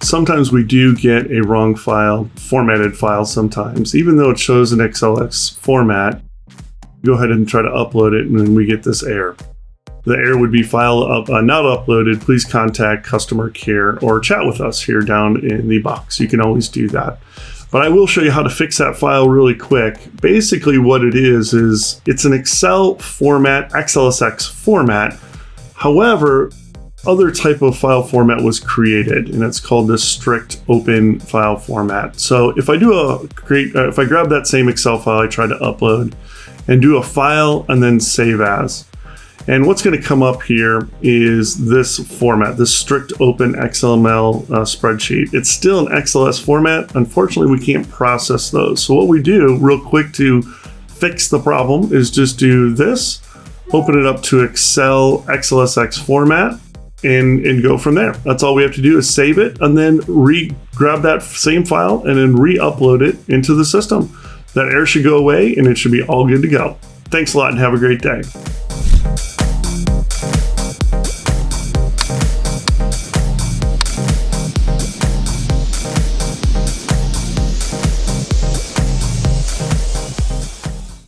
sometimes we do get a wrong file, formatted file sometimes, even though it shows an XLX format. Go ahead and try to upload it, and then we get this error. The error would be file not uploaded. Please contact customer care or chat with us here down in the box. You can always do that. But I will show you how to fix that file really quick. Basically what it is it's an Excel format, XLSX format. However, other type of file format was created, and it's called this strict open file format. So if I if I grab that same Excel file I tried to upload and do a file and then save as, and what's going to come up here is this format, this strict open XML spreadsheet. It's still an XLS format. Unfortunately, we can't process those. So what we do real quick to fix the problem is just do this, open it up to Excel XLSX format, and go from there. That's all we have to do is save it and then grab that same file and then re-upload it into the system. That error should go away and it should be all good to go. Thanks a lot and have a great day.